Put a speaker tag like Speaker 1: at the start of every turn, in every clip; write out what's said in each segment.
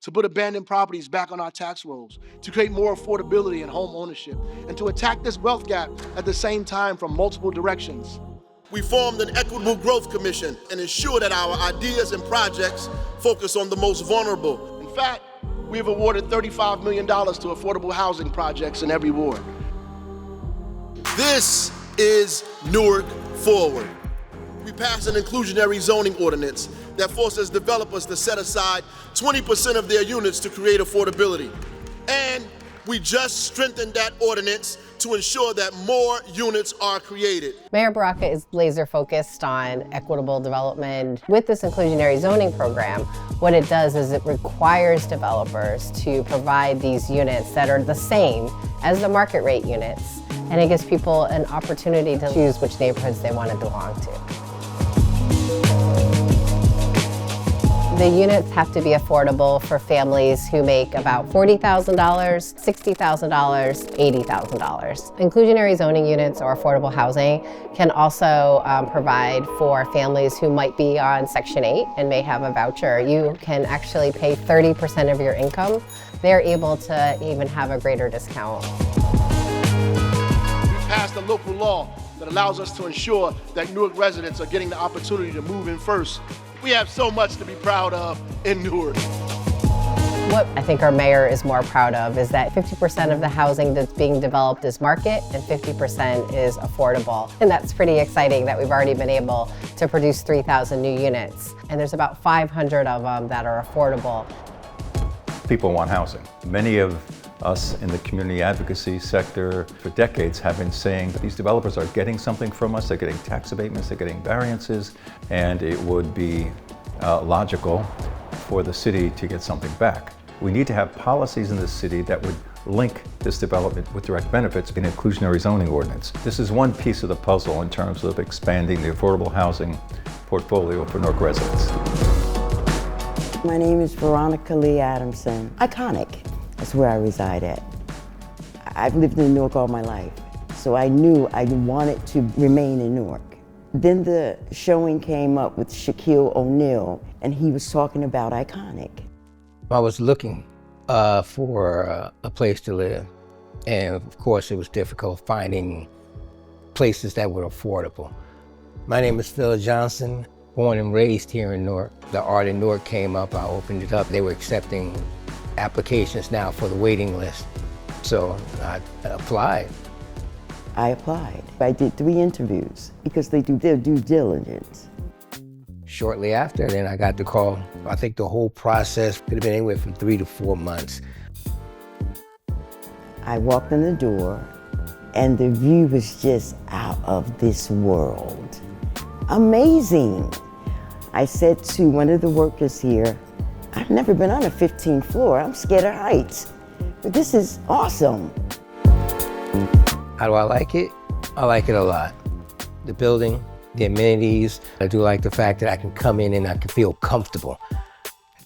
Speaker 1: to put abandoned properties back on our tax rolls, to create more affordability in home ownership, and to attack this wealth gap at the same time from multiple directions. We formed an Equitable Growth Commission and ensure that our ideas and projects focus on the most vulnerable. In fact, we have awarded $35 million to affordable housing projects in every ward. This is Newark Forward. We passed an inclusionary zoning ordinance that forces developers to set aside 20% of their units to create affordability. And we just strengthened that ordinance to ensure that more units are created.
Speaker 2: Mayor Baraka is laser focused on equitable development. With this inclusionary zoning program, what it does is it requires developers to provide these units that are the same as the market rate units. And it gives people an opportunity to choose which neighborhoods they want to belong to. The units have to be affordable for families who make about $40,000, $60,000, $80,000. Inclusionary zoning units or affordable housing can also provide for families who might be on Section 8 and may have a voucher. You can actually pay 30% of your income. They're able to even have a greater discount.
Speaker 1: We passed a local law that allows us to ensure that Newark residents are getting the opportunity to move in first. We have so much to be proud of in Newark.
Speaker 2: What I think our mayor is more proud of is that 50% of the housing that's being developed is market and 50% is affordable. And that's pretty exciting that we've already been able to produce 3,000 new units. And there's about 500 of them that are affordable.
Speaker 3: People want housing. Many of us in the community advocacy sector for decades have been saying that these developers are getting something from us. They're getting tax abatements, they're getting variances, and it would be logical for the city to get something back. We need to have policies in the city that would link this development with direct benefits in inclusionary zoning ordinance. This is one piece of the puzzle in terms of expanding the affordable housing portfolio for Newark residents.
Speaker 4: My name is Veronica Lee Adamson. Iconic. That's where I reside at. I've lived in Newark all my life, so I knew I wanted to remain in Newark. Then the showing came up with Shaquille O'Neal, and he was talking about iconic.
Speaker 5: I was looking for a place to live, and of course it was difficult finding places that were affordable. My name is Phil Johnson, born and raised here in Newark. The Art in Newark came up, I opened it up. They were accepting applications now for the waiting list. So I applied.
Speaker 4: I did 3 interviews because they do their due diligence.
Speaker 5: Shortly after, then I got the call. I think the whole process could have been anywhere from 3 to 4 months.
Speaker 4: I walked in the door and the view was just out of this world. Amazing. I said to one of the workers here, I've never been on a 15th floor. I'm scared of heights, but this is awesome.
Speaker 5: How do I like it? I like it a lot. The building, the amenities. I do like the fact that I can come in and I can feel comfortable.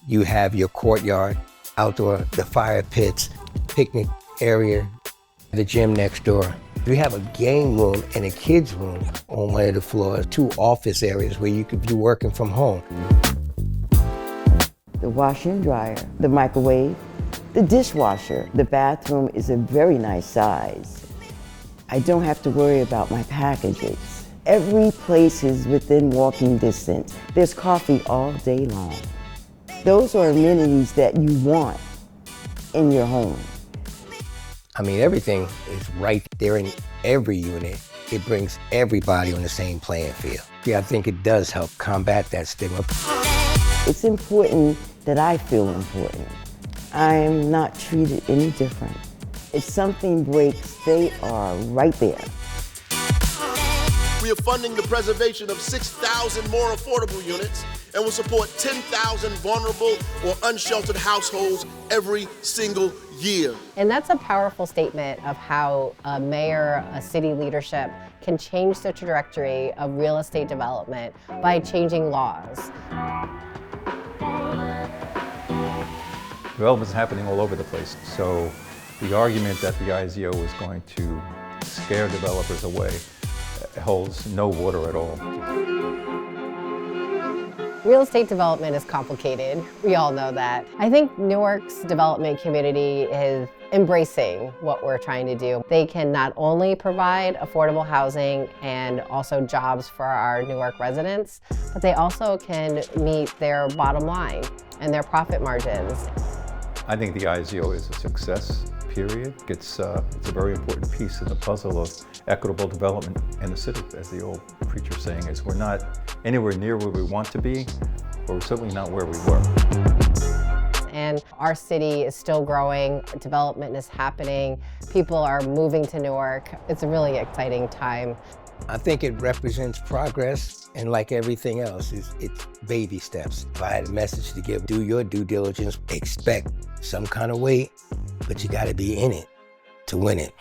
Speaker 5: You have your courtyard, outdoor, the fire pits, picnic area, the gym next door. We have a game room and a kids room on one of the floors, 2 office areas where you could be working from home.
Speaker 4: The washer and dryer, the microwave, the dishwasher. The bathroom is a very nice size. I don't have to worry about my packages. Every place is within walking distance. There's coffee all day long. Those are amenities that you want in your home.
Speaker 5: I mean, everything is right there in every unit. It brings everybody on the same playing field. Yeah, I think it does help combat that stigma.
Speaker 4: It's important that I feel important. I am not treated any different. If something breaks, they are right there.
Speaker 1: We are funding the preservation of 6,000 more affordable units and will support 10,000 vulnerable or unsheltered households every single year.
Speaker 2: And that's a powerful statement of how a mayor, a city leadership can change the trajectory of real estate development by changing laws.
Speaker 3: Development's happening all over the place, so the argument that the IZO is going to scare developers away holds no water at all.
Speaker 2: Real estate development is complicated. We all know that. I think Newark's development community is embracing what we're trying to do. They can not only provide affordable housing and also jobs for our Newark residents, but they also can meet their bottom line and their profit margins.
Speaker 3: I think the IZO is a success, period. It's a very important piece in the puzzle of equitable development in the city. As the old preacher saying is, we're not anywhere near where we want to be, but we're certainly not where we were.
Speaker 2: And our city is still growing, development is happening, people are moving to Newark. It's a really exciting time.
Speaker 5: I think it represents progress, and like everything else, it's baby steps. If I had a message to give, do your due diligence, expect some kind of wait, but you gotta be in it to win it.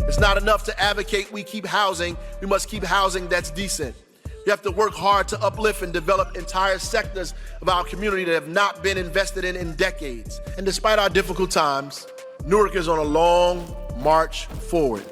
Speaker 1: It's not enough to advocate we keep housing, we must keep housing that's decent. We have to work hard to uplift and develop entire sectors of our community that have not been invested in decades. And despite our difficult times, Newark is on a long march forward.